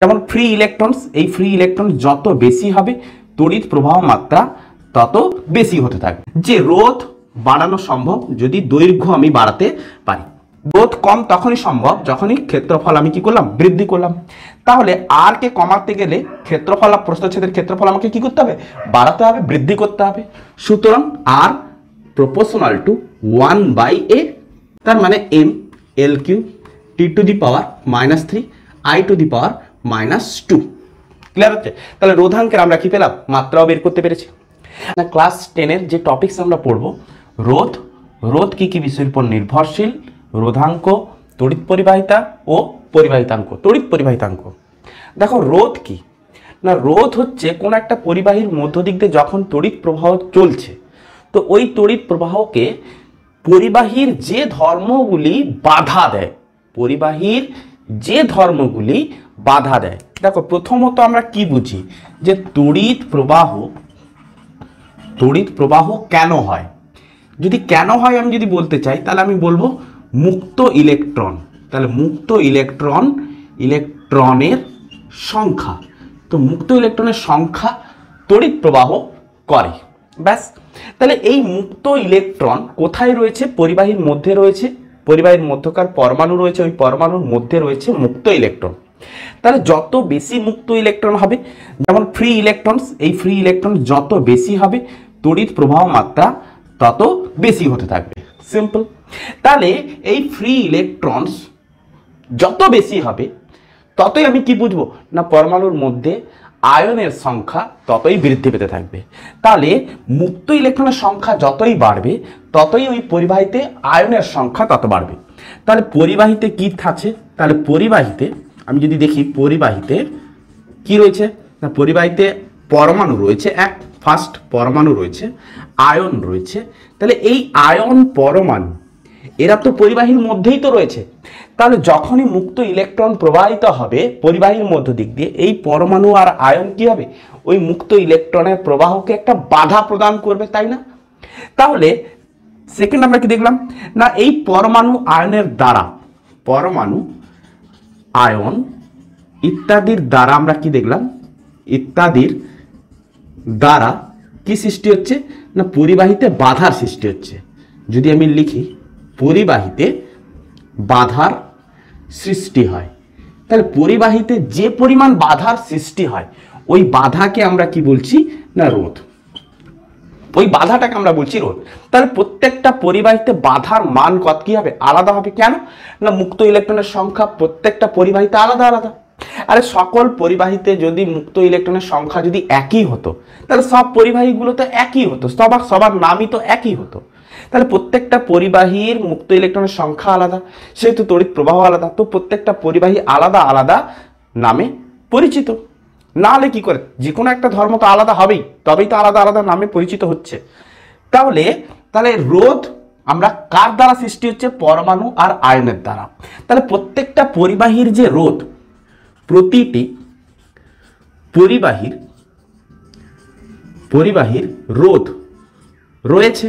যেমন free electrons, এই free electron যত বেশি হবে তড়িৎ প্রবাহ মাত্রা তত বেশি হতে থাকবে। যে রোধ বাড়ানো সম্ভব যদি দৈর্ঘ্য আমি বাড়াতে পারি। রোধ কম তখনই সম্ভব যখনই ক্ষেত্রফল আমি কি করলাম, বৃদ্ধি করলাম। তাহলে আর কে কমাতে গেলে ক্ষেত্রফল, প্রস্থচ্ছেদের ক্ষেত্রফল আমাকে কি করতে হবে, বাড়াতে হবে, বৃদ্ধি করতে হবে। সুতরাং আর প্রপোর্শনাল টু 1/a, তার মানে m l Q t to the power -3 i to the power -2। Clear হচ্ছে? তাহলে রোধাঙ্কের আমরা কি পেলাম, মাত্রাও বের করতে পেরেছি। ক্লাস 10-এর যে টপিকস আমরা পড়বো, রোধ, রোধ কি কি বিষয়ের উপর নির্ভরশীল, রোধাঙ্ক, তড়িৎ পরিবাহিতা ও পরিবাহিতাঙ্ক। তড়িৎ পরিবাহিতাঙ্ক দেখো, রোধ কি না, রোধ হচ্ছে কোন একটা পরিবাহীর মধ্য দিক দিয়ে যখন তড়িৎ প্রবাহ চলছে, তো ওই তড়িৎ প্রবাহকে পরিবাহীর যে ধর্মগুলি বাধা দেয়, পরিবাহীর যে ধর্মগুলি বাধা দেয়। দেখো প্রথমত আমরা কি বুঝি যে তড়িৎ প্রবাহ কেন হয়। যদি কেন হয় আমি যদি বলতে চাই তাহলে আমি বলবো মুক্ত ইলেকট্রন, তাহলে মুক্ত ইলেকট্রনের সংখ্যা, তো মুক্ত ইলেকট্রনের সংখ্যা তড়িৎ প্রবাহ করে, ব্যাস। তাহলে এই মুক্ত ইলেকট্রন কোথায় রয়েছে, পরিবাহীর মধ্যে রয়েছে, পরিবাহীর মধ্যকার পরমাণু রয়েছে, ওই পরমাণুর মধ্যে রয়েছে মুক্ত ইলেকট্রন। তাহলে যত বেশি মুক্ত ইলেকট্রন হবে, যেমন ফ্রি ইলেকট্রনস, এই ফ্রি ইলেকট্রন যত বেশি হবে তড়িৎ প্রবাহ মাত্রা তত বেশি হতে থাকবে, সিম্পল। তাহলে এই ফ্রি ইলেকট্রনস যত বেশি হবে ততই আমি কি বুঝবো না, পরমাণুর মধ্যে আয়নের সংখ্যা ততই বৃদ্ধি পেতে থাকবে। তাহলে মুক্ত ইলেকট্রনের সংখ্যা যতই বাড়বে ততই ওই পরিবাহীতে আয়নের সংখ্যা তত বাড়বে। তাহলে পরিবাহীতে কি থাকছে, তাহলে পরিবাহীতে আমি যদি দেখি, পরিবাহীতে কি রয়েছে না, পরিবাহীতে পরমাণু রয়েছে, ফার্স্ট পরমাণু রয়েছে, আয়ন রয়েছে। তাহলে এই আয়ন পরমাণু এরা তো পরিবাহীর মধ্যেই তো রয়েছে। তাহলে যখনই মুক্ত ইলেকট্রন প্রবাহিত হবে পরিবাহীর মধ্য দিক দিয়ে, এই পরমাণু আর আয়ন কি হবে, ওই মুক্ত ইলেকট্রনের প্রবাহকে একটা বাধা প্রদান করবে, তাই না? তাহলে সেকেন্ড আমরা কি দেখলাম না, এই পরমাণু আয়নের দ্বারা, পরমাণু আয়ন ইত্যাদির দ্বারা আমরা কি দেখলাম, ইত্যাদির দ্বারা কি সৃষ্টি হচ্ছে না, পরিবাহীতে বাধার সৃষ্টি হচ্ছে। যদি আমি লিখি পরিবাহীতে বাধার সৃষ্টি হয়, তাহলে পরিবাহীতে যে পরিমাণ বাধার সৃষ্টি হয় ওই বাধাকে আমরা কি বলছি না, রোধ। ওই বাধাটাকে আমরা বলছি রোধ। তাহলে প্রত্যেকটা পরিবাহীতে বাধার মান কত কি হবে, আলাদা হবে। কেন না, মুক্ত ইলেকট্রনের সংখ্যা প্রত্যেকটা পরিবাহীতে আলাদা আলাদা। আরে সকল পরিবাহীতে যদি মুক্ত ইলেকট্রনের সংখ্যা যদি একই হতো তাহলে সব পরিবাহীগুলো তো একই হতো, সবার নামই তো একই হতো। তাহলে প্রত্যেকটা পরিবাহীর মুক্ত ইলেকট্রনের সংখ্যা আলাদা, সেহেতু তড়িৎ প্রবাহ আলাদা, তো প্রত্যেকটা পরিবাহী আলাদা আলাদা নামে পরিচিত। না হলে কি করে, যে কোনো একটা ধর্ম তো আলাদা হবেই, তবেই তো আলাদা আলাদা নামে পরিচিত হচ্ছে। তাহলে রোধ আমরা কার দ্বারা সৃষ্টি হচ্ছে, পরমাণু আর আয়নের দ্বারা। তাহলে প্রত্যেকটা পরিবাহীর যে রোধ, প্রতিটি পরিবাহীর রোধ রয়েছে,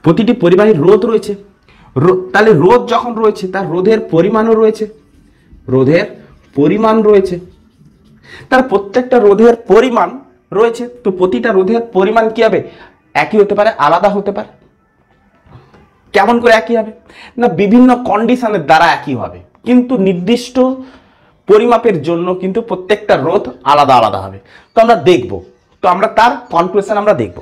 প্রতিটি পরিবাহীর রোধ রয়েছে। তাহলে রোধ যখন রয়েছে তার রোধের পরিমাণও রয়েছে, রোধের পরিমাণ রয়েছে। তার প্রত্যেকটা রোধের পরিমাণ রয়েছে, তো প্রতিটা রোধের পরিমাণ কি হবে, একই হতে পারে, আলাদা হতে পারে। কেমন করে একই হবে না, বিভিন্ন কন্ডিশনের দ্বারা একই হবে, কিন্তু নির্দিষ্ট পরিমাপের জন্য কিন্তু প্রত্যেকটা রোধ আলাদা আলাদা হবে। তো আমরা দেখব, তো আমরা তার কনক্লুশন আমরা দেখব।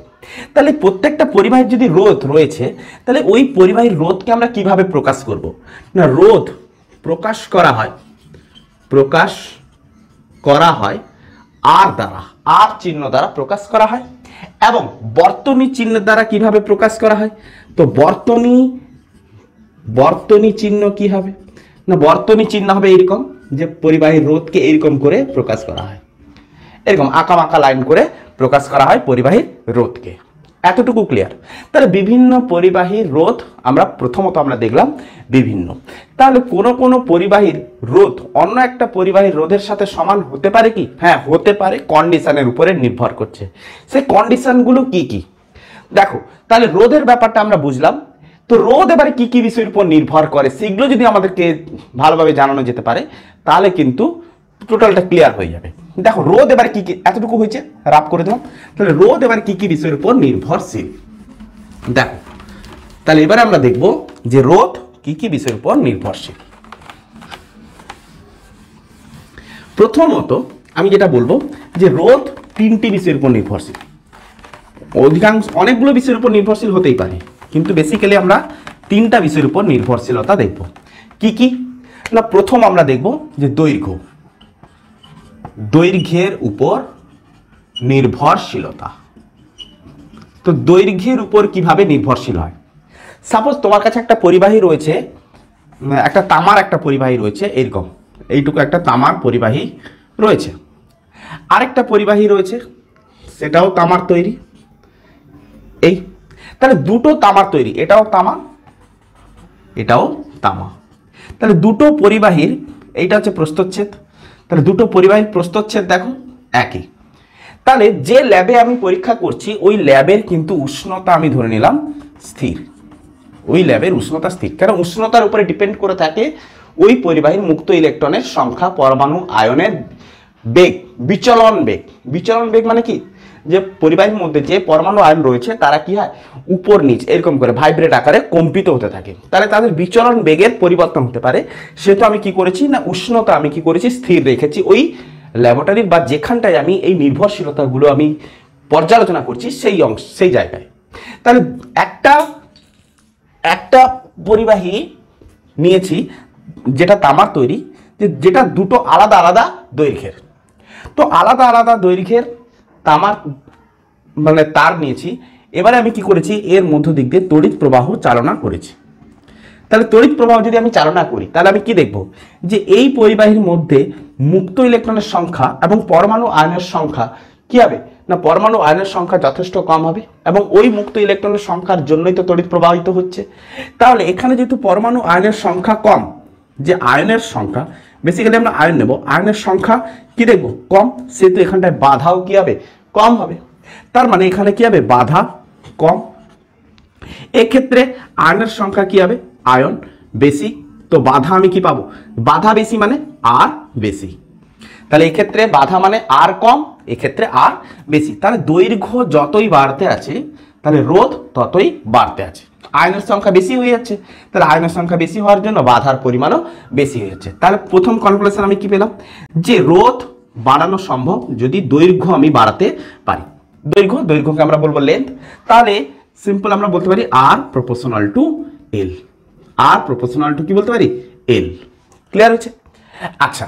তাহলে প্রত্যেকটা পরিবাহীর যদি রোধ রয়েছে তাহলে ওই পরিবাহীর রোধকে আমরা কিভাবে প্রকাশ করব না, রোধ প্রকাশ করা হয় আর দ্বারা, আর চিহ্ন দ্বারা প্রকাশ করা হয়। এবং বর্তনী চিহ্নের দ্বারা কিভাবে প্রকাশ করা হয়, তো বর্তনী চিহ্ন কি হবে না, বর্তনী চিহ্ন হবে এরকম, যে পরিবাহীর রোধকে এরকম করে প্রকাশ করা হয়, এরকম আঁকা বাঁকা লাইন করে প্রকাশ করা হয় পরিবাহীর রোধকে। এতটুকু ক্লিয়ার। তাহলে বিভিন্ন পরিবাহীর রোধ আমরা প্রথমত আমরা দেখলাম বিভিন্ন। তাহলে কোন পরিবাহীর রোধ অন্য একটা পরিবাহীর রোধের সাথে সমান হতে পারে কি, হ্যাঁ হতে পারে, কন্ডিশনের উপরে নির্ভর করছে। সেই কন্ডিশনগুলো কি কি দেখো। তাহলে রোধের ব্যাপারটা আমরা বুঝলাম। তো রোধ এবারে কি কি বিষয়ের উপর নির্ভর করে সেগুলো যদি আমাদেরকে ভালোভাবে জানানো যেতে পারে তাহলে কিন্তু টোটালটা ক্লিয়ার হয়ে যাবে। দেখো রোধ এবারে কি কি, এতটুকু হয়েছে রাপ করে দিলাম। তাহলে রোধ এবারে কি কি বিষয়ের উপর নির্ভরশীল, দেখো তাহলে এবারে আমরা দেখব যে রোধ কি কি বিষয়ের উপর নির্ভরশীল। প্রথমত আমি যেটা বলবো যে রোধ তিনটি বিষয়ের উপর নির্ভরশীল। অধিকাংশ অনেকগুলো বিষয়ের উপর নির্ভরশীল হতেই পারে, কিন্তু বেসিক্যালি আমরা তিনটা বিষয়ের উপর নির্ভরশীলতা দেখব। কি কি না, প্রথম আমরা দেখব যে দৈর্ঘ্য, দৈর্ঘ্যের উপর নির্ভরশীলতা। তো দৈর্ঘ্যের উপর কিভাবে নির্ভরশীল হয়, সাপোজ তোমার কাছে একটা পরিবাহী রয়েছে, একটা তামার একটা পরিবাহী রয়েছে, এরকম এইটুকু একটা তামার পরিবাহী রয়েছে, আরেকটা পরিবাহী রয়েছে সেটাও তামার তৈরি, এই তাহলে দুটো তামার তৈরি, এটাও তামা এটাও তামা। তাহলে দুটো পরিবাহীর, এইটা হচ্ছে প্রস্থচ্ছেদ, তাহলে দুটো পরিবাহীর প্রস্থচ্ছেদ দেখো একই। তাহলে যে ল্যাবে আমি পরীক্ষা করছি ওই ল্যাবের কিন্তু উষ্ণতা আমি ধরে নিলাম স্থির, ওই ল্যাবের উষ্ণতা স্থির, কারণ উষ্ণতার উপরে ডিপেন্ড করে থাকে ওই পরিবাহীর মুক্ত ইলেকট্রনের সংখ্যা, পরমাণু আয়নের বেগ, বিচলন বেগ। বিচলন বেগ মানে কি, যে পরিবাহীর মধ্যে যে পরমাণু আয়ন রয়েছে তারা কি হয় উপর নিচ এরকম করে ভাইব্রেট আকারে কম্পিত হতে থাকে, তাহলে তাদের বিচলন বেগের পরিবর্তন হতে পারে। সেটা আমি কি করেছি না, উষ্ণতা আমি কি করেছি স্থির রেখেছি ওই ল্যাবরেটরির বা যেখানটায় আমি এই নির্ভরশীলতাগুলো আমি পর্যালোচনা করছি সেই অংশ, সেই জায়গায়। তাহলে একটা পরিবাহী নিয়েছি যেটা তামার তৈরি, যেটা দুটো আলাদা আলাদা দৈর্ঘ্যের। তো আলাদা আলাদা দৈর্ঘ্যের তামার মানে তার নিয়েছি, এবারে আমি কি করেছি এর মধ্য দিক দিয়ে তড়িৎ প্রবাহ চালনা করেছি। তাহলে তড়িৎ প্রবাহ যদি আমি চালনা করি তাহলে আমি কি দেখব যে এই পরিবাহীর মধ্যে মুক্ত ইলেকট্রনের সংখ্যা এবং পরমাণু আয়নের সংখ্যা কি হবে না, পরমাণু আয়নের সংখ্যা যথেষ্ট কম হবে এবং ওই মুক্ত ইলেকট্রনের সংখ্যার জন্যই তো তড়িৎ প্রবাহিত হচ্ছে। তাহলে এখানে যেহেতু পরমাণু আয়নের সংখ্যা কম, যে আয়নের সংখ্যা বেসিক্যালি আমরা আয়ন নেব, আয়নের সংখ্যা কি দেখব কম, সেহেতু এখানটায় বাধাও কি হবে কম হবে। তার মানে এখানে কি হবে বাধা কম, এক্ষেত্রে আয়নের সংখ্যা কি হবে আয়ন বেশি, তো বাধা আমি কি পাবো বাধা বেশি মানে আর বেশি। তাহলে এক্ষেত্রে বাধা মানে আর কম, এক্ষেত্রে আর বেশি। তাহলে দৈর্ঘ্য যতই বাড়তে আছে তাহলে রোধ ততই বাড়তে আছে, আয়নের সংখ্যা বেশি হয়ে যাচ্ছে, তাহলে আয়নের সংখ্যা বেশি হওয়ার জন্য বাধার পরিমাণও বেশি হয়ে যাচ্ছে। তাহলে প্রথম কনক্লুশন আমি কি পেলাম যে রোধ বাড়ানো সম্ভব যদি দৈর্ঘ্য আমি বাড়াতে পারি। দৈর্ঘ্যকে আমরা বলবো লেন্থ, তাহলে সিম্পল আমরা বলতে পারি R proportional to L, R proportional to কি বলতে পারি এল। ক্লিয়ার হচ্ছে? আচ্ছা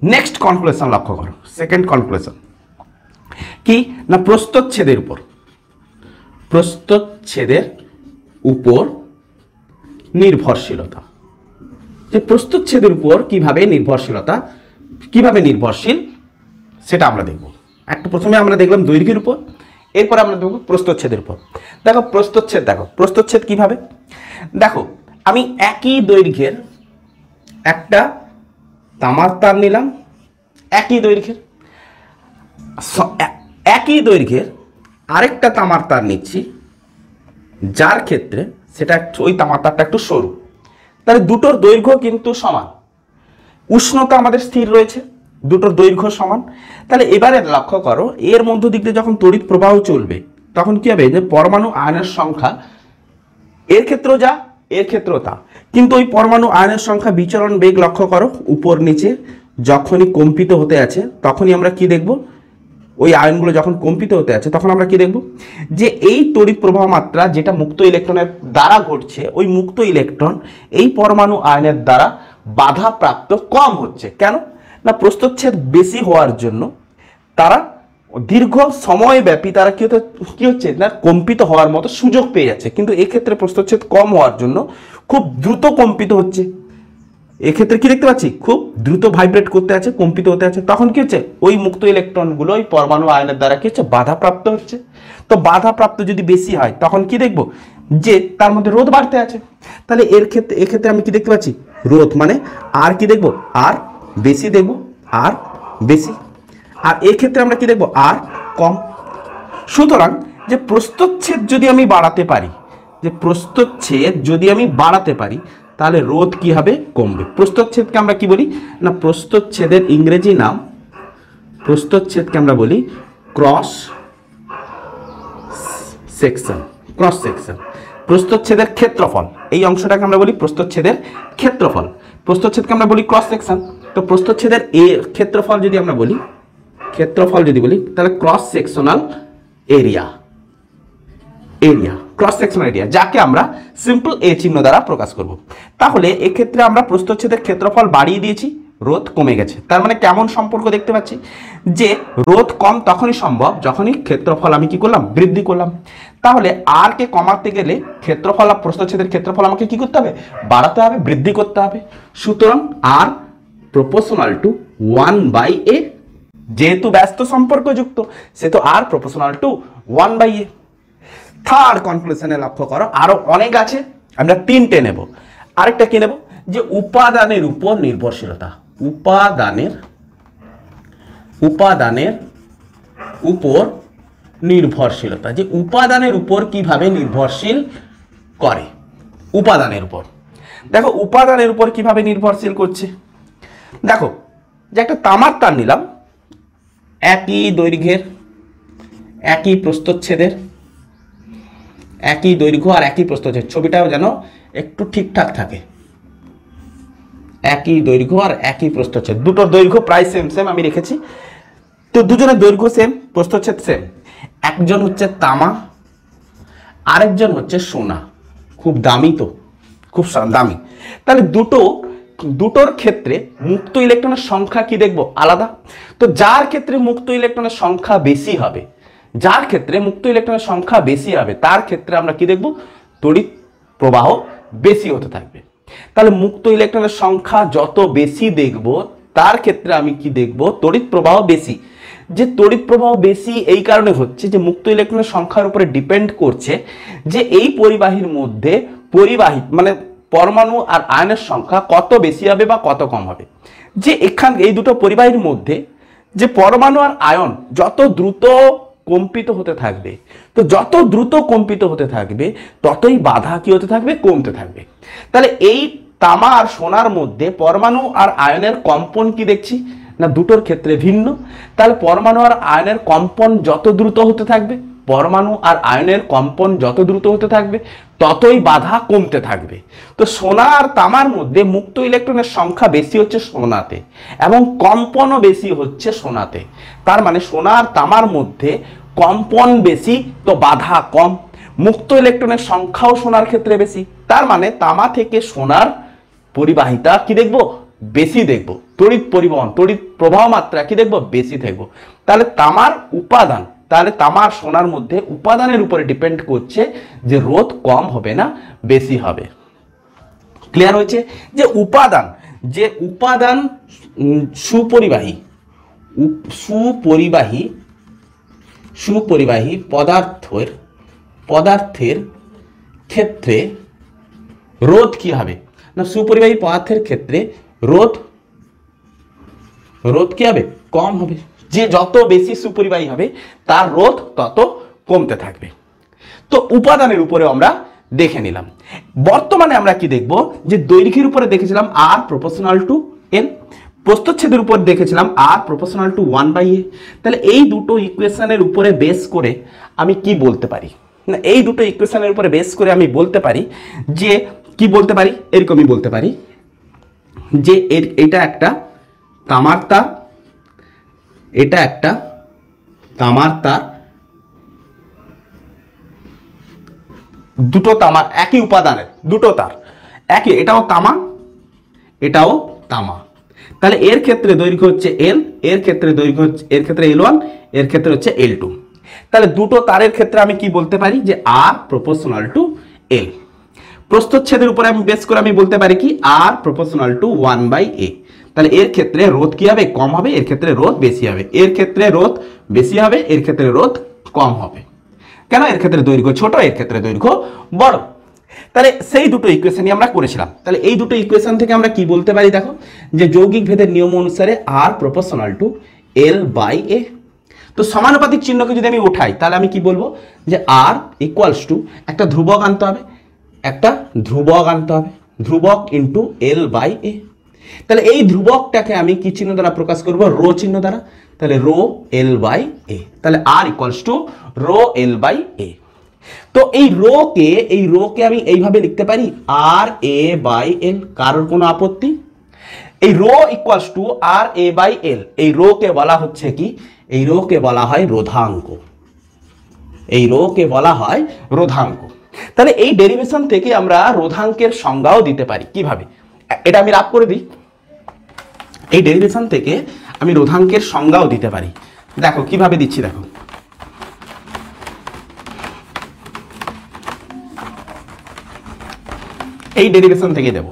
নেক্সট কনক্লুশন লক্ষ্য করো, সেকেন্ড কনক্লুশন কি না, প্রস্থচ্ছেদের উপর নির্ভরশীলতা। যে প্রস্থচ্ছেদের উপর কিভাবে নির্ভরশীল সেটা আমরা দেখব। একটা প্রথমে আমরা দেখলাম দৈর্ঘ্যের উপর, এরপর আমরা দেখব প্রস্থচ্ছেদের উপর। দেখো প্রস্থচ্ছেদ কিভাবে, দেখো আমি একই দৈর্ঘ্যের একটা তামার তার নিলাম, একই দৈর্ঘ্যের আরেকটা তামার তার নিচ্ছি, যার ক্ষেত্রে সেটা ওই তামার তারটা একটু সরু, তাহলে দুটোর দৈর্ঘ্য কিন্তু সমান, উষ্ণতা আমাদের স্থির রয়েছে, দুটোর দৈর্ঘ্য সমান। তাহলে এবারে লক্ষ্য করো এর মধ্য দিক দিয়ে যখন তড়িৎ প্রবাহ চলবে তখন কি হবে যে পরমাণু আয়নের সংখ্যা এর ক্ষেত্রেও যা এর ক্ষেত্রেও তা, কিন্তু ওই পরমাণু আয়নের সংখ্যা বিচরণ বেগ লক্ষ্য করো উপর নিচে যখনই কম্পিত হতে আছে তখনই আমরা কি দেখব, ওই আয়নগুলো যখন কম্পিত হতে আছে তখন আমরা কি দেখব যে এই তড়িৎ প্রবাহ মাত্রা যেটা মুক্ত ইলেকট্রনের দ্বারা ঘটছে, ওই মুক্ত ইলেকট্রন এই পরমাণু আয়নের দ্বারা বাধাপ্রাপ্ত কম হচ্ছে। কেন না, প্রস্থচ্ছেদ বেশি হওয়ার জন্য তারা দীর্ঘ সময় ব্যাপী তারা কি হচ্ছে না কম্পিত হওয়ার মতো সুযোগ পেয়ে যাচ্ছে, কিন্তু এক্ষেত্রে প্রস্থচ্ছেদ কম হওয়ার জন্য খুব দ্রুত কম্পিত হচ্ছে। এক্ষেত্রে কি দেখতে পাচ্ছি খুব দ্রুত ভাইব্রেট করতে আছে, কম্পিত হতে আছে, তখন কি হচ্ছে ওই মুক্ত ইলেকট্রনগুলো ওই পরমাণু আয়নের দ্বারা কি হচ্ছে বাধাপ্রাপ্ত হচ্ছে। তো বাধাপ্রাপ্ত যদি বেশি হয় তখন কি দেখব যে তার মধ্যে রোধ বাড়তে আছে, তাহলে এক্ষেত্রে আমি কি দেখতে পাচ্ছি রোধ মানে আর কি দেখব আর বেশি দেখব, আর বেশি, আর এক্ষেত্রে আমরা কি দেখব আর কম। সুতরাং যে প্রস্থচ্ছেদ যদি আমি বাড়াতে পারি যে প্রস্থচ্ছেদ যদি আমি বাড়াতে পারি তাহলে রোধ কি হবে, কমবে। প্রস্থচ্ছেদকে আমরা কি বলি না, প্রস্থচ্ছেদের ইংরেজি নাম, প্রস্থচ্ছেদকে আমরা বলি ক্রস সেকশন। ক্রস সেকশন প্রস্থচ্ছেদের ক্ষেত্রফল, এই অংশটাকে আমরা বলি প্রস্থচ্ছেদের ক্ষেত্রফল। প্রস্থচ্ছেদকে আমরা বলি ক্রস সেকশন। তো প্রস্থচ্ছেদের ক্ষেত্রফল যদি আমরা বলি, ক্ষেত্রফল যদি বলি তাহলে cross sectional area, area cross sectional area, যাকে আমরা সিম্পল এ চিহ্ন দ্বারা প্রকাশ করব। তাহলে এক্ষেত্রে আমরা প্রস্থচ্ছেদের ক্ষেত্রফল বাড়িয়ে দিয়েছি, রোধ কমে গেছে। তার মানে কেমন সম্পর্ক দেখতে পাচ্ছি, যে রোধ কম তখনই সম্ভব যখনই ক্ষেত্রফল আমি কি করলাম, বৃদ্ধি করলাম। তাহলে আর কে কমাতে গেলে ক্ষেত্রফল আর প্রস্থচ্ছেদের ক্ষেত্রফল আমাকে কি করতে হবে, বাড়াতে হবে, বৃদ্ধি করতে হবে। সুতরাং আর প্রপোর্শনাল টু 1/a, যেহেতু ব্যস্ত সম্পর্কযুক্ত সেহেতু আর প্রপোর্শনাল টু 1/a। থার্ড কনক্লুশনে লক্ষ্য করো, আরো অনেক আছে, আমরা তিনটে নেব। আরেকটা কি নেব, যে উপাদানের উপর নির্ভরশীলতা। উপাদানের উপর নির্ভরশীলতা, যে উপাদানের উপর কিভাবে নির্ভরশীল করে। উপাদানের উপর দেখো, উপাদানের উপর কিভাবে নির্ভরশীল করছে। দেখো যে একটা তামার তার নিলাম, একই দৈর্ঘ্যের, একই প্রস্থচ্ছেদের, একই দৈর্ঘ্য আর একই প্রস্থচ্ছেদ, ছবিটাও যেন একটু ঠিকঠাক থাকে। একই দৈর্ঘ্য আর একই প্রস্থচ্ছেদ, দুটোর দৈর্ঘ্য প্রায় সেম সেম আমি রেখেছি। তো দুজনের দৈর্ঘ্য সেম, প্রস্থচ্ছেদ সেম। একজন হচ্ছে তামা, আরেকজন হচ্ছে সোনা। খুব দামি, তো খুব দামি। তাহলে দুটোর ক্ষেত্রে মুক্ত ইলেকট্রনের সংখ্যা কি দেখব, আলাদা। তো যার ক্ষেত্রে মুক্ত ইলেকট্রনের সংখ্যা বেশি হবে, যার ক্ষেত্রে মুক্ত ইলেকট্রনের সংখ্যা বেশি হবে তার ক্ষেত্রে আমরা কি দেখব, তড়িৎ প্রবাহ বেশি হতে থাকবে। তাহলে মুক্ত ইলেকট্রনের সংখ্যা যত বেশি দেখব তার ক্ষেত্রে আমি কি দেখব, তড়িৎ প্রবাহ বেশি। যে তড়িৎ প্রবাহ বেশি এই কারণে হচ্ছে যে মুক্ত ইলেকট্রনের সংখ্যার উপরে ডিপেন্ড করছে যে এই পরিবাহীর মধ্যে পরিবাহী মানে পরমাণু আর আয়নের সংখ্যা কত বেশি হবে বা কত কম হবে। যে এখানে এই দুটো পরিবাহীর মধ্যে যে পরমাণু আর আয়ন যত দ্রুত কম্পিত হতে থাকবে, তো যত দ্রুত কম্পিত হতে থাকবে ততই বাধা কি হতে থাকবে, কমতে থাকবে। তাহলে এই তামা আর সোনার মধ্যে পরমাণু আর আয়নের কম্পন কি দেখছি না, দুটোর ক্ষেত্রে ভিন্ন। তাহলে পরমাণু আর আয়নের কম্পন যত দ্রুত হতে থাকবে, পরমাণু আর আয়নের কম্পন যত দ্রুত হতে থাকবে ততই বাধা কমতে থাকবে। তো সোনা আর তামার মধ্যে মুক্ত ইলেকট্রনের সংখ্যা বেশি হচ্ছে সোনাতে এবং কম্পনও বেশি হচ্ছে সোনাতে। তার মানে সোনা আর তামার মধ্যে কম্পন বেশি তো বাধা কম। মুক্ত ইলেকট্রনের সংখ্যাও সোনার ক্ষেত্রে বেশি, তার মানে তামা থেকে সোনার পরিবাহিতা কি দেখব, বেশি দেখব। তড়িৎ পরিবহন, তড়িৎ প্রবাহ মাত্রা কি দেখব, বেশি দেখব। তাহলে তামার উপাদান, তাহলে তামার সোনার মধ্যে উপাদানের উপরে ডিপেন্ড করছে যে রোধ কম হবে না বেশি হবে। ক্লিয়ার হয়েছে? যে উপাদান সুপরিবাহী পদার্থের ক্ষেত্রে রোধ কি হবে না, সুপরিবাহী পদার্থের ক্ষেত্রে রোধ কি হবে, কম হবে। যে যত বেশি সুপরিবাহী হবে তার রোধ তত কমতে থাকবে। তো উপাদানের উপরে আমরা দেখে নিলাম। বর্তমানে আমরা কি দেখব, যে দৈর্ঘ্যের উপরে দেখেছিলাম আর প্রপোর্শনাল টু এল, প্রস্থচ্ছেদের উপর দেখেছিলাম আর প্রপোর্শনাল টু 1/a। তাহলে এই দুটো ইকুয়েশনের উপরে বেস করে আমি কি বলতে পারি না, এই দুটো ইকুয়েশনের উপরে বেস করে আমি বলতে পারি যে কি বলতে পারি, এরকমই বলতে পারি যে এটা একটা তামার তার, এটা একটা তামার তার, দুটো তামার একই উপাদানের দুটো তার একই, এটাও তামা এটাও তামা। তাহলে এর ক্ষেত্রে দৈর্ঘ্য হচ্ছে এল, এর ক্ষেত্রে দৈর্ঘ্য হচ্ছে, এর ক্ষেত্রে L1, এর ক্ষেত্রে হচ্ছে L2। তাহলে দুটো তারের ক্ষেত্রে আমি কি বলতে পারি, যে আর প্রপোর্শনাল টু এল। প্রস্থচ্ছেদের উপরে আমি বেস করে আমি বলতে পারি কি আর প্রপোর্শনাল টু 1/a। তাহলে এর ক্ষেত্রে রোধ কি হবে, কম হবে, এর ক্ষেত্রে রোধ বেশি হবে। এর ক্ষেত্রে রোধ বেশি হবে, এর ক্ষেত্রে রোধ কম হবে। কেন? এর ক্ষেত্রে দৈর্ঘ্য ছোট, এর ক্ষেত্রে দৈর্ঘ্য বড়। তাহলে সেই দুটো ইকুয়েশনই আমরা করেছিলাম। তাহলে এই দুটো ইকুয়েশন থেকে আমরা কি বলতে পারি, দেখো যে যৌগিক ভেদের নিয়ম অনুসারে আর প্রপোর্শনাল টু L/a। তো সমানুপাতিক চিহ্নকে যদি আমি উঠাই তাহলে আমি কি বলবো, যে আর ইকুয়ালস টু একটা ধ্রুবক আনতে হবে, একটা ধ্রুবক আনতে হবে, ধ্রুবক ইন্টু এল বাই এ। তাহলে এই ধ্রুবকটাকে আমি কি চিহ্ন দ্বারা প্রকাশ করব? রো চিহ্ন দ্বারা। তাহলে রো এল বাই এ, তাহলে R equals to rho L by A. তো এই রোকে আমি এইভাবে লিখতে পারি আর এ বাই এল। কারোর কোনো আপত্তি? এই rho equals to R A by L, এই রোকে বলা হচ্ছে কি? এই রোকে বলা হয় রোধাঙ্ক। এই রোকে বলা হয় রোধাঙ্ক। তাহলে এই ডেরিভেশন থেকে আমরা রোধাঙ্কের সংজ্ঞাও দিতে পারি। কিভাবে? এটা আমি রাফ করে দিই। এই ডেরিভেশন থেকে আমি রোধাঙ্কের সংজ্ঞাও দিতে পারি। দেখো কিভাবে দিচ্ছি, দেখো এই ডেরিভেশন থেকে দেব।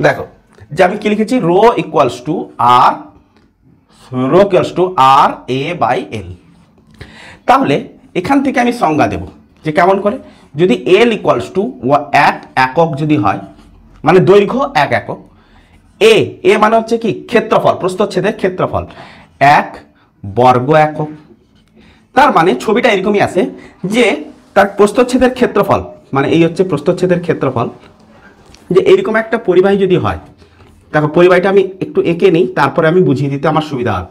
দেখো যে আমি কি লিখেছি, rho equals to R A by L. তাহলে এখান থেকে আমি সংজ্ঞা দেব যে কেমন করে, যদি এল ইকুয়ালস টু 1 একক যদি হয়, মানে দৈর্ঘ্য 1 একক, এ মানে হচ্ছে কি? ক্ষেত্রফল, প্রস্থচ্ছেদের ক্ষেত্রফল 1 বর্গ একক। তার মানে ছবিটা এরকমই আছে যে তার প্রস্থচ্ছেদের ক্ষেত্রফল, মানে এই হচ্ছে প্রস্থচ্ছেদের ক্ষেত্রফল, যে এইরকম একটা পরিবাহী যদি হয়। দেখো পরিবাহীটা আমি একটু এঁকে নিই, তারপরে আমি বুঝিয়ে দিতে আমার সুবিধা হবে।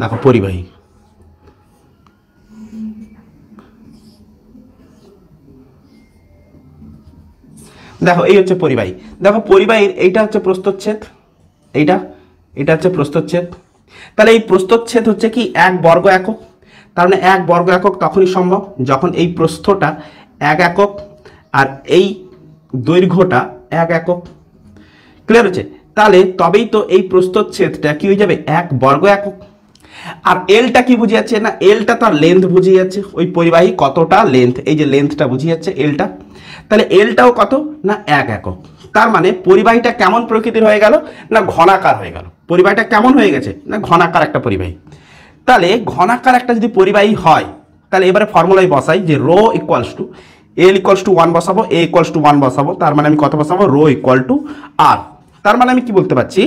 দেখো পরিবাহী, দেখো এই হচ্ছে পরিবাহী। দেখো পরিবাহীর এইটা হচ্ছে প্রস্থচ্ছেদ, এটা হচ্ছে প্রস্থচ্ছেদ। তাহলে এই প্রস্থচ্ছেদ হচ্ছে কি? 1 বর্গ একক। তার মানে 1 বর্গ একক তখনই সম্ভব যখন এই প্রস্থটা 1 একক আর এই দৈর্ঘ্যটা 1 একক। ক্লিয়ার হচ্ছে? তাহলে তবেই তো এই প্রস্থচ্ছেদটা কি হয়ে যাবে? 1 বর্গ একক। আর এলটা কি বুঝে যাচ্ছে? না এলটা তার লেন্থ বুঝে যাচ্ছে, ওই পরিবাহী কতটা লেন্থ, এই যে লেন্থটা বুঝে যাচ্ছে এলটা। তাহলে এলটাও কত? না 1 একক। তার মানে পরিবাহীটা কেমন প্রকৃতির হয়ে গেল? না ঘনাকার হয়ে গেল। পরিবাহীটা কেমন হয়ে গেছে? না ঘনাকার একটা পরিবাহী। তাহলে ঘনাকার একটা যদি পরিবাহী হয়, তাহলে এবারে ফর্মুলায় বসাই যে rho equals to L equals to 1 বসাবো, এ ইকুয়ালস টু 1 বসাবো। তার মানে আমি কত বসাবো? রো ইকুয়াল টু আর। তার মানে আমি কি বলতে পারছি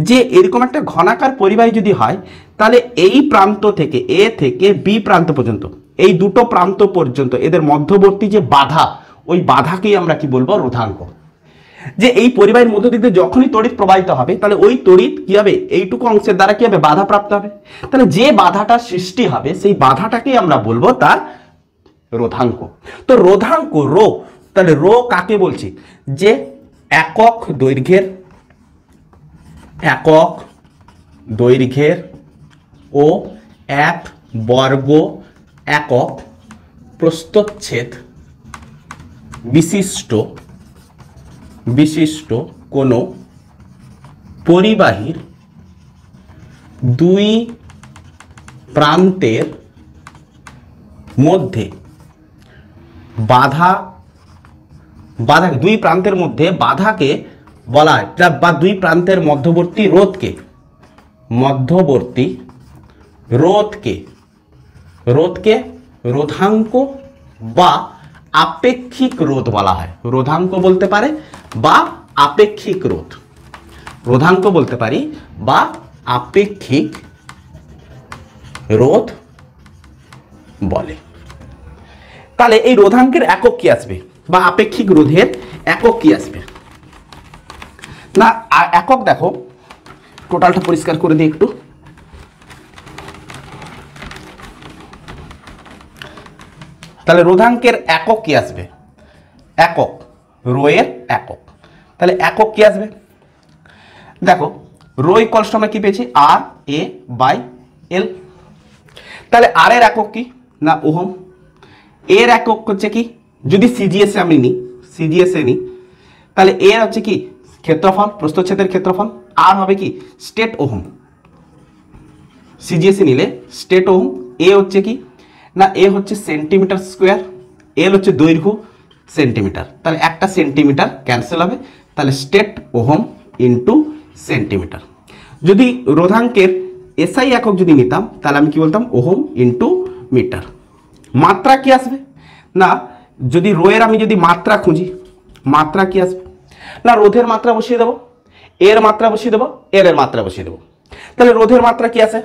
যে এরকম একটা ঘনাকার পরিবাহী যদি হয়, তাহলে এই প্রান্ত থেকে এ থেকে বি প্রান্ত পর্যন্ত, এই দুটো প্রান্ত পর্যন্ত এদের মধ্যবর্তী যে বাধা, ওই বাধাকেই আমরা কি বলবো? রোধাঙ্ক। যে এই পরিবাহীর মধ্য দিয়ে যখনই তড়িৎ প্রবাহিত হবে, তাহলে ওই তড়িৎ কি হবে? এইটুকু অংশের দ্বারা কি হবে? বাধা প্রাপ্ত হবে। তাহলে যে বাধাটা সৃষ্টি হবে, সেই বাধাটাকেই আমরা বলবো তার রোধাঙ্ক। তো রোধাঙ্ক রো, তাহলে রো কাকে বলছি? যে একক দৈর্ঘ্যের ও 1 বর্গ একক প্রস্থচ্ছেদ বিশিষ্ট কোনো পরিবাহীর 2 প্রান্তের মধ্যে দুই প্রান্তের মধ্যে বাধাকে বলা হয়, বা 2 প্রান্তের মধ্যবর্তী রোধকে রোধাঙ্ক বা আপেক্ষিক রোধ বলা হয়। রোধাঙ্ক বলতে পারে বা আপেক্ষিক রোধ, রোধাঙ্ক বলতে পারি বা আপেক্ষিক রোধ বলে। তাহলে এই রোধাঙ্কের একক কি আসবে, বা আপেক্ষিক রোধের একক কি আসবে? না একক দেখো, টোটালটা পরিষ্কার করে দিই একটু। তাহলে রোধাঙ্কের একক কি আসবে? একক, রো এর একক। তাহলে একক কি আসবে? দেখো রো ইকুয়ালস টু আমরা কি পেয়েছি? আর এ বাই এল। তাহলে আর এর একক কি? না ওহম। এর একক হচ্ছে কি? যদি সিজিএস আমি নিই, তাহলে এর হচ্ছে কি? ক্ষেত্রফল, প্রস্থচ্ছেদের ক্ষেত্রফল। আর হবে কি? State ohm. সিজিএসি নিলে স্টেট ওহম। এ হচ্ছে কি? না এ হচ্ছে সেন্টিমিটার স্কোয়ার, এল হচ্ছে দৈর্ঘ্য সেন্টিমিটার। তাহলে একটা সেন্টিমিটার ক্যান্সেল হবে, তাহলে স্টেট ওহম ইন্টু সেন্টিমিটার। যদি রোধাঙ্কের এসআই একক যদি নিতাম, তাহলে আমি কি বলতাম? Ohm into metre. মাত্রা কি আসবে? না যদি রোয়ের আমি যদি মাত্রা খুঁজি, মাত্রা কি আসবে? না রোধের মাত্রা বসিয়ে দেবো, এর মাত্রা বসিয়ে দেবো, এর মাত্রা বসিয়ে দেবো। তাহলে রোধের মাত্রা কি আছে?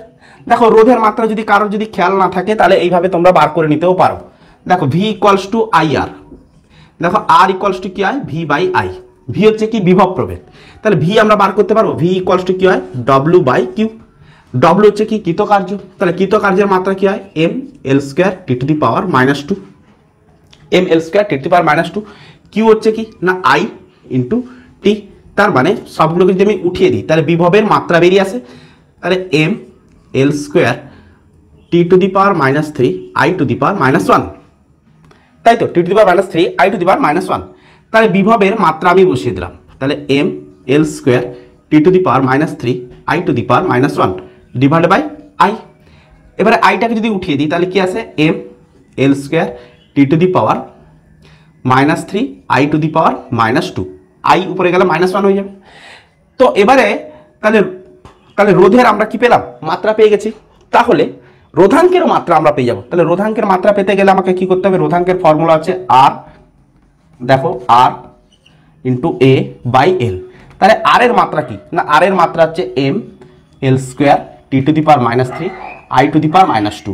দেখো রোধের মাত্রা যদি কারোর যদি খেয়াল না থাকে তাহলে এইভাবে তোমরা বার করে নিতেও পারো। দেখো ভি ইকুয়ালস টু আই আর, দেখো আর ইকুয়ালস টু কি হয় ভি বাই আই। ভি হচ্ছে কি বিভব প্রভেদ, তাহলে ভি আমরা বার করতে পারবো ভি ইকুয়ালস টু কি হয় ডব্লিউ বাই কিউ। ডব্লিউ হচ্ছে কি কৃতকার্য, তাহলে কৃতকার্যের মাত্রা কি হয় M L square T to the power minus two, M L square T to the power minus two. Q হচ্ছে কি না আই ইন্টু টি, তার মানে সবগুলোকে যদি আমি উঠিয়ে দিই তাহলে বিভবের মাত্রা বেরিয়ে আসে, তাহলে M L square T to the power minus three I to the power minus one, তাই তো T to the power minus three I to the power minus one. তাহলে বিভবের মাত্রা আমি বসিয়ে দিলাম, তাহলে M L square T to the power minus three I to the power minus one divide by I. এবারে আইটাকে যদি উঠিয়ে দিই তাহলে কি আছে M L square T to the power minus three I to the power minus two, I উপরে গেলে মাইনাস ওয়ান হয়ে যাবে। তো এবারে তাহলে তাহলে রোধের আমরা কি পেলাম মাত্রা পেয়ে গেছি, তাহলে রোধাঙ্কের মাত্রা আমরা পেয়ে যাবো। তাহলে রোধাঙ্কের মাত্রা পেতে গেলে আমাকে কি করতে হবে, রোধাঙ্কের ফর্মুলা হচ্ছে আর, দেখো আর ইন্টু এ বাই এল। তাহলে আর এর মাত্রা কি না, আর এর মাত্রা হচ্ছে M L square T to the power minus three I to the power minus two.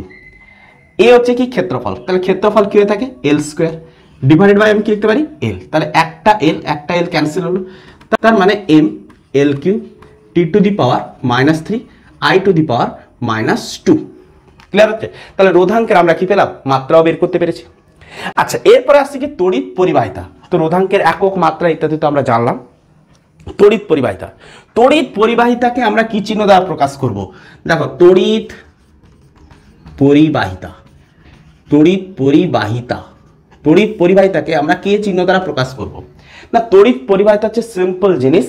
A হচ্ছে কি ক্ষেত্রফল, তাহলে ক্ষেত্রফল কি হয়ে থাকে এল স্কোয়ার ডিভাইডেড বাই আমি কি লিখতে পারি এল, তাহলে একটা এল ক্যান্সেল হলো, তার মানে M L Q T to the power minus three I to the power minus two. Clear হচ্ছে? তাহলে রোধাঙ্কের আমরা কি পেলাম মাত্রাও বের করতে পেরেছি। আচ্ছা এরপরে আসছে কি তড়িৎ পরিবাহিতা। তো রোধাঙ্কের একক মাত্রা ইত্যাদি তো আমরা জানলাম। তড়িৎ পরিবাহিতা, তড়িৎ পরিবাহিতাকে আমরা কি চিহ্ন দ্বারা প্রকাশ করব, দেখো তড়িৎ পরিবাহিতা, তড়িৎ পরিবাহিতা, তড়িৎ পরিবাহিতাকে আমরা কে চিহ্ন দ্বারা প্রকাশ করব না, তড়িৎ পরিবাহিতা হচ্ছে সিম্পল জিনিস,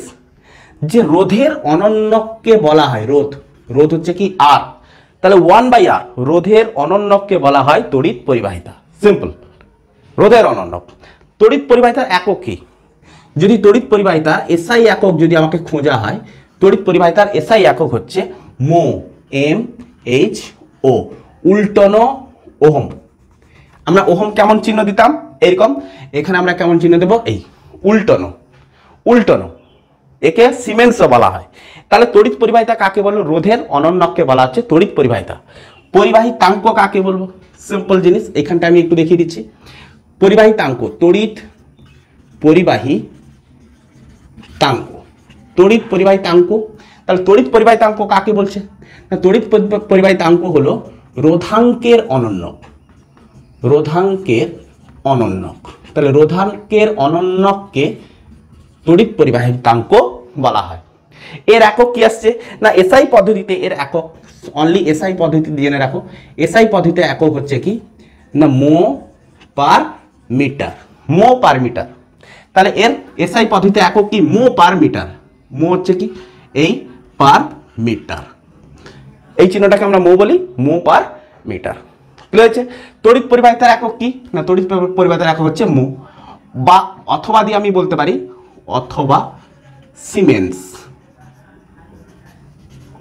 যে রোধের অনন্যককে বলা হয় রোধ, রোধ হচ্ছে কি আর, তাহলে 1/r রোধের অনন্যককে বলা হয় তড়িৎ পরিবাহিতা। সিম্পল, রোধের অনন্যক। তড়িৎ পরিবাহিতার একক কি, যদি তড়িৎ পরিবাহিতার এসআই একক যদি আমাকে খোঁজা হয়, তড়িৎ পরিবাহিতার এসআই একক হচ্ছে মো, এম এইচ ও, উল্টনো ওহম। আমরা ওহম কেমন চিহ্ন দিতাম এরকম, এখানে আমরা কেমন চিহ্ন দেব এই উল্টনো, উল্টনো, একে সিমেন্সও বলা হয়। তাহলে তড়িৎ পরিবাহিতা কাকে বলবো, রোধের অনন্যককে বলা হচ্ছে তড়িৎ পরিবাহিতা। পরিবাহিতাঙ্ক কাকে বলবো, সিম্পল জিনিস, এখানটা আমি একটু দেখিয়ে দিচ্ছি। পরিবাহিতাঙ্ক, তড়িৎ পরিবাহিতাঙ্ক, তড়িৎ পরিবাহিতাঙ্ক। তাহলে তড়িৎ পরিবাহিতাঙ্ক কাকে বলছে না, তড়িৎ পরিবাহিতাঙ্ক হলো রোধাঙ্কের অনন্যক, রোধাঙ্কের অনন্যক। তাহলে রোধাঙ্কের অনন্যককে তড়িৎ পরিবাহিতাঙ্ক বলা হয়। এর একক কি আসছে না, এসআই পদ্ধতিতে এর একক, অনলি এসআই পদ্ধতি জেনে রাখো, এসআই পদ্ধতিতে একক হচ্ছে কি না মো পার মিটার, মো পার মিটার। তাহলে এর এসআই পদ্ধতিতে একক কি মো পার মিটার, মো হচ্ছে কি এই পার মিটার, এই চিহ্নটাকে আমরা মো বলি, মো পার মিটার। ক্লিয়ার হচ্ছে? তড়িৎ পরিবাহিতার একক কি না, তড়িৎ পরিবাহিতার একক হচ্ছে মো, বা অথবা দিয়ে আমি বলতে পারি অথবা সিমেন্স,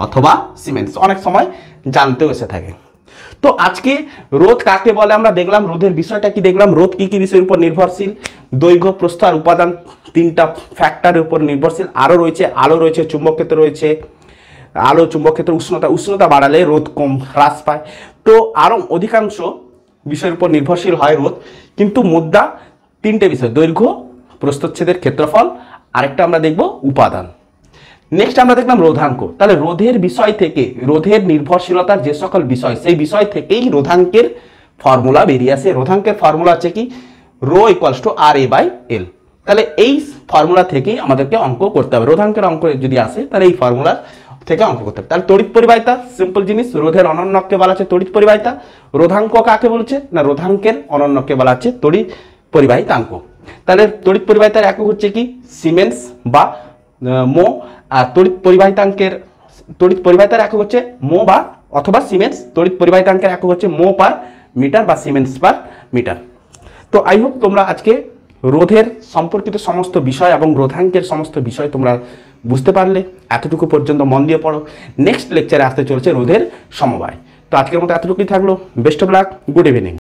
অথবা সিমেন্স, অনেক সময় জানতেও এসে থাকে। তো আজকে রোধ কাকে বলে আমরা দেখলাম, রোধের বিষয়টা কি দেখলাম, রোধ কি কি বিষয়ের উপর নির্ভরশীল, দৈর্ঘ্য প্রস্থ আর উপাদান, তিনটা ফ্যাক্টরের উপর নির্ভরশীল। আরও রয়েছে আলো রয়েছে, চুম্বক ক্ষেত্র রয়েছে, আলো চুম্বক ক্ষেত্র, উষ্ণতা, উষ্ণতা বাড়ালে রোধ কম হ্রাস পায়। তো আরও অধিকাংশ বিষয়ের উপর নির্ভরশীল হয় রোধ, কিন্তু মুদ্রা তিনটে বিষয়, দৈর্ঘ্য, প্রস্থচ্ছেদের ক্ষেত্রফল, আরেকটা আমরা দেখব উপাদান। নেক্সট আমরা দেখলাম রোধাঙ্ক। তাহলে রোধের বিষয় থেকে, রোধের নির্ভরশীলতার যে সকল বিষয়, সেই বিষয় থেকেই রোধাঙ্কের ফর্মুলা বেরিয়ে আসে। রোধাঙ্কের ফর্মুলা হচ্ছে কি rho equals to R A by L. তাহলে এই ফর্মুলা থেকেই আমাদেরকে অঙ্ক করতে হবে। রোধাঙ্কের অঙ্ক যদি আসে তাহলে এই ফর্মুলা থেকে অঙ্ক করতে হবে। তাহলে তড়িৎ পরিবাহিতা সিম্পল জিনিস, রোধের অনন্যককে বলা হচ্ছে তড়িৎ পরিবাহিতা। রোধাঙ্ক কাকে বলছে না, রোধাঙ্কের অনন্যককে বলা হচ্ছে তড়িৎ পরিবাহিতাঙ্ক। তাহলে তড়িৎ পরিবাহিতার একক হচ্ছে কি সিমেন্স বা মো, আর তড়িৎ পরিবাহিতাঙ্কের, তড়িৎ পরিবাহিতার একক হচ্ছে মো বা অথবা সিমেন্স, তড়িৎ পরিবাহিতাঙ্কের একক হচ্ছে মো পার মিটার বা সিমেন্স পার মিটার। তো আই হোপ তোমরা আজকে রোধের সম্পর্কিত সমস্ত বিষয় এবং রোধাঙ্কের সমস্ত বিষয় তোমরা বুঝতে পারলে। এতটুকু পর্যন্ত মন দিয়ে পড়ো। নেক্সট লেকচারে আসতে চলছে রোধের সমবায়। তো আজকের মতো এতটুকুই থাকলো। Best of luck, good evening.